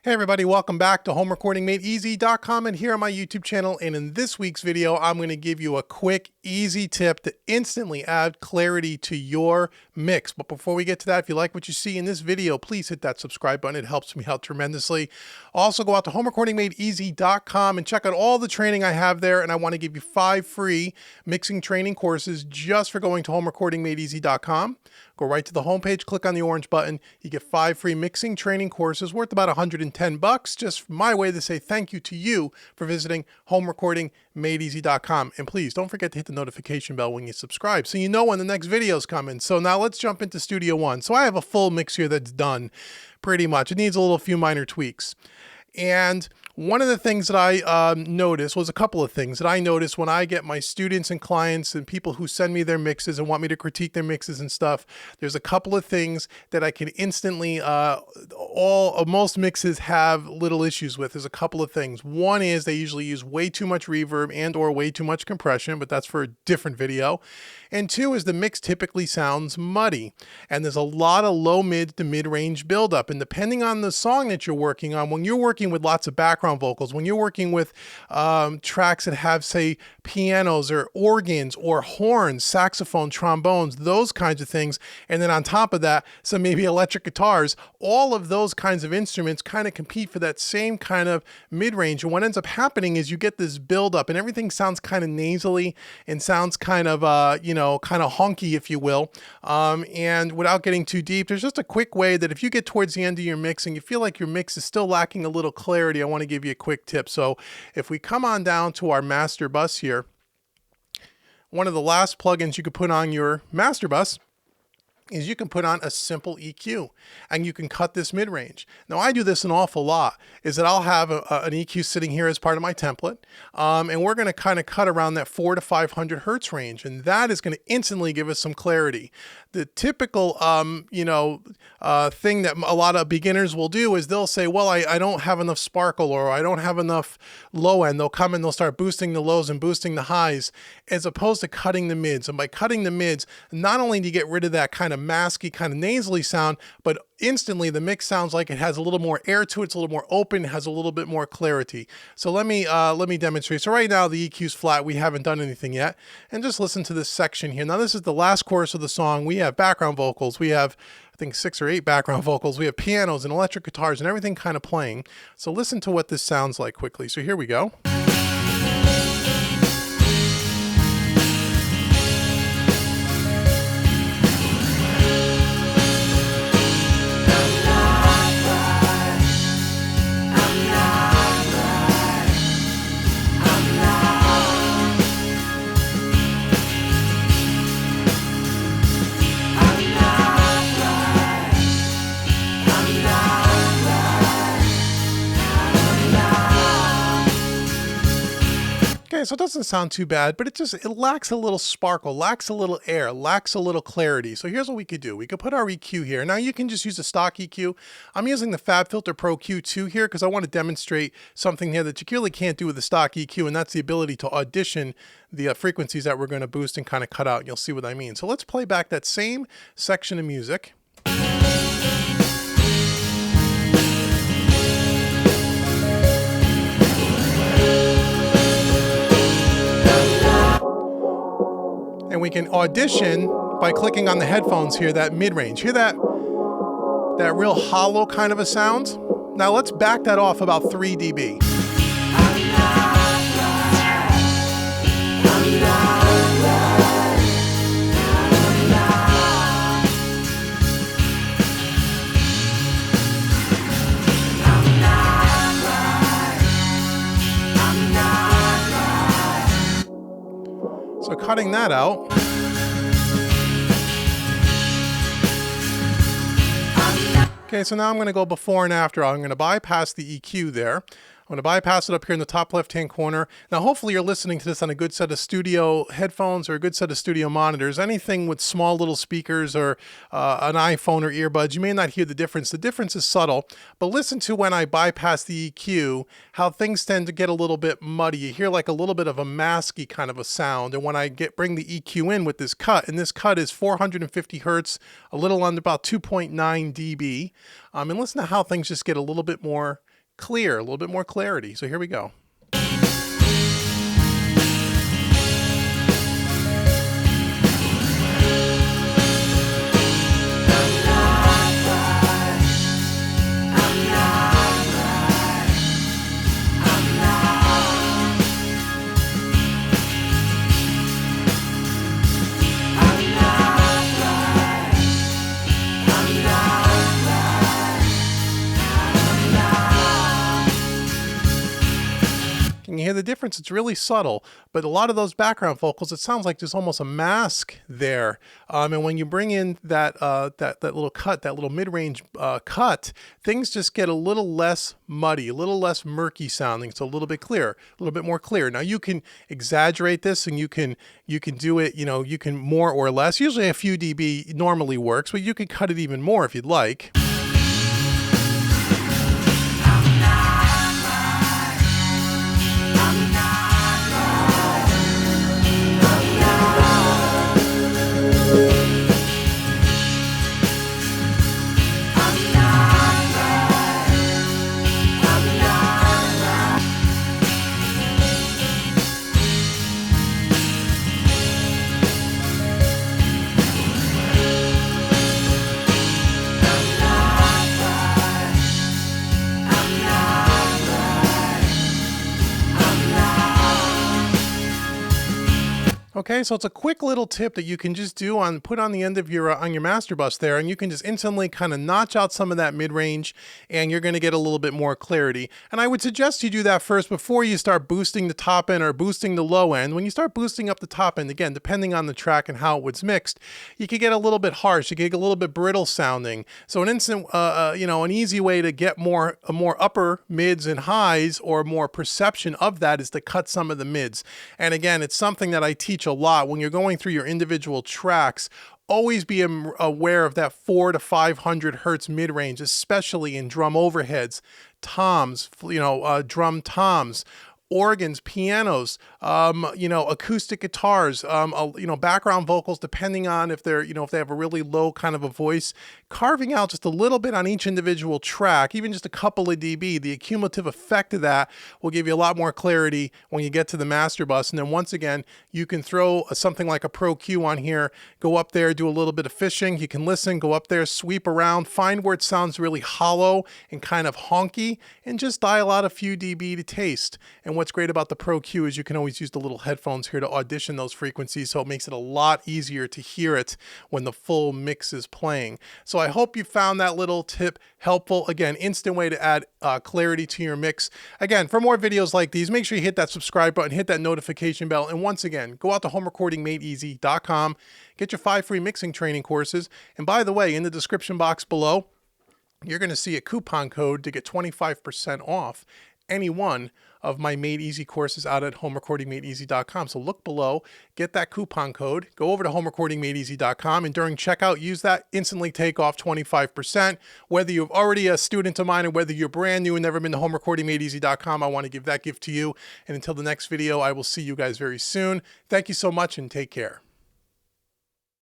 Hey everybody, welcome back to HomeRecordingMadeEasy.com and here on my YouTube channel. And in this week's video, I'm going to give you a quick, easy tip to instantly add clarity to your mix. But before we get to that, if you like what you see in this video, please hit that subscribe button. It helps me out tremendously. Also, go out to HomeRecordingMadeEasy.com and check out all the training I have there. And I want to give you 5 free mixing training courses just for going to HomeRecordingMadeEasy.com. Go right to the homepage, click on the orange button. You get 5 free mixing training courses worth about $110. Just my way to say thank you to you for visiting HomeRecordingMadeEasy.com. And please don't forget to hit the notification bell when you subscribe so you know when the next video is coming. So now let's jump into Studio One. So I have a full mix here that's done pretty much. It needs a few minor tweaks. And one of the things that I noticed was a couple of things that I noticed when I get my students and clients and people who send me their mixes and want me to critique their mixes and stuff. There's a couple of things that I can instantly, most mixes have little issues with. There's a couple of things. One is they usually use way too much reverb and or way too much compression, but that's for a different video. And two is the mix typically sounds muddy. And there's a lot of low mid to mid range buildup. And depending on the song that you're working on, when you're working with lots of background vocals, when you're working with tracks that have, say, pianos or organs or horns, saxophone, trombones, those kinds of things, and then on top of that, some maybe electric guitars, all of those kinds of instruments kind of compete for that same kind of mid-range. And what ends up happening is you get this buildup and everything sounds kind of nasally and sounds kind of, kind of honky, if you will. And without getting too deep, there's just a quick way that if you get towards the end of your mix and you feel like your mix is still lacking a little clarity, I want to give you a quick tip. So if we come on down to our master bus here, one of the last plugins you could put on your master bus is you can put on a simple EQ and you can cut this mid-range. Now I do this an awful lot, is that I'll have an EQ sitting here as part of my template. And we're gonna kind of cut around that 400 to 500 Hertz range. And that is gonna instantly give us some clarity. The typical, thing that a lot of beginners will do is they'll say, well, I don't have enough sparkle or I don't have enough low end. They'll come and they'll start boosting the lows and boosting the highs as opposed to cutting the mids. And by cutting the mids, not only do you get rid of that kind of masky, kind of nasally sound, but instantly the mix sounds like it has a little more air to it. It's a little more open, it has a little bit more clarity. So let me demonstrate. So right now the EQ's flat. We haven't done anything yet. And just listen to this section here. Now this is the last chorus of the song. We have background vocals. We have, I think, 6 or 8 background vocals. We have pianos and electric guitars and everything kind of playing. So listen to what this sounds like quickly. So here we go. Okay, so it doesn't sound too bad, but it lacks a little sparkle, lacks a little air, lacks a little clarity. So here's what we could do. We could put our EQ here. Now you can just use a stock EQ. I'm using the FabFilter Pro Q2 here because I want to demonstrate something here that you clearly can't do with the stock EQ, and that's the ability to audition the frequencies that we're going to boost and kind of cut out. You'll see what I mean. So let's play back that same section of music. And we can audition by clicking on the headphones here, that mid-range. Hear that real hollow kind of a sound? Now let's back that off about 3 dB. So cutting that out. Okay, so now I'm going to go before and after. I'm going to bypass the EQ there. I'm going to bypass it up here in the top left-hand corner. Now, hopefully you're listening to this on a good set of studio headphones or a good set of studio monitors. Anything with small little speakers or an iPhone or earbuds, you may not hear the difference. The difference is subtle, but listen to when I bypass the EQ, how things tend to get a little bit muddy. You hear like a little bit of a masky kind of a sound. And when I bring the EQ in with this cut, and this cut is 450 Hertz, a little under about 2.9 dB. And listen to how things just get a little bit more clear, a little bit more clarity. So here we go. Can you hear the difference? It's really subtle, but a lot of those background vocals, it sounds like there's almost a mask there. And when you bring in that that little cut, that little mid-range cut, things just get a little less muddy, a little less murky sounding. So a little bit clearer, a little bit more clear. Now you can exaggerate this, and you can do it. You know, you can more or less. Usually a few dB normally works, but you can cut it even more if you'd like. Okay, so it's a quick little tip that you can just do put on the end of your on your master bus there, and you can just instantly kind of notch out some of that mid-range, and you're going to get a little bit more clarity. And I would suggest you do that first before you start boosting the top end or boosting the low end. When you start boosting up the top end, again, depending on the track and how it was mixed, you could get a little bit harsh, you could get a little bit brittle sounding. So an an easy way to get more upper mids and highs, or more perception of that, is to cut some of the mids. And again, it's something that I teach a lot when you're going through your individual tracks. Always be aware of that 400 to 500 hertz mid-range, especially in drum overheads, toms, drum toms, organs, pianos, acoustic guitars, background vocals, depending on if they're, if they have a really low kind of a voice. Carving out just a little bit on each individual track, even just a couple of dB, the cumulative effect of that will give you a lot more clarity when you get to the master bus. And then once again, you can throw something like a Pro Q on here, go up there, do a little bit of fishing. You can listen, go up there, sweep around, find where it sounds really hollow and kind of honky, and just dial out a few dB to taste. And what's great about the Pro Q is you can always use the little headphones here to audition those frequencies, so it makes it a lot easier to hear it when the full mix is playing. So I hope you found that little tip helpful. Again, instant way to add clarity to your mix. Again, for more videos like these, make sure you hit that subscribe button, hit that notification bell, and once again, go out to homerecordingmadeeasy.com, get your 5 free mixing training courses. And by the way, in the description box below, you're going to see a coupon code to get 25% off any one of my Made Easy courses out at homerecordingmadeeasy.com. So look below, get that coupon code, go over to homerecordingmadeeasy.com, and during checkout, use that, instantly take off 25%. Whether you're already a student of mine or whether you're brand new and never been to homerecordingmadeeasy.com, I want to give that gift to you. And until the next video, I will see you guys very soon. Thank you so much and take care.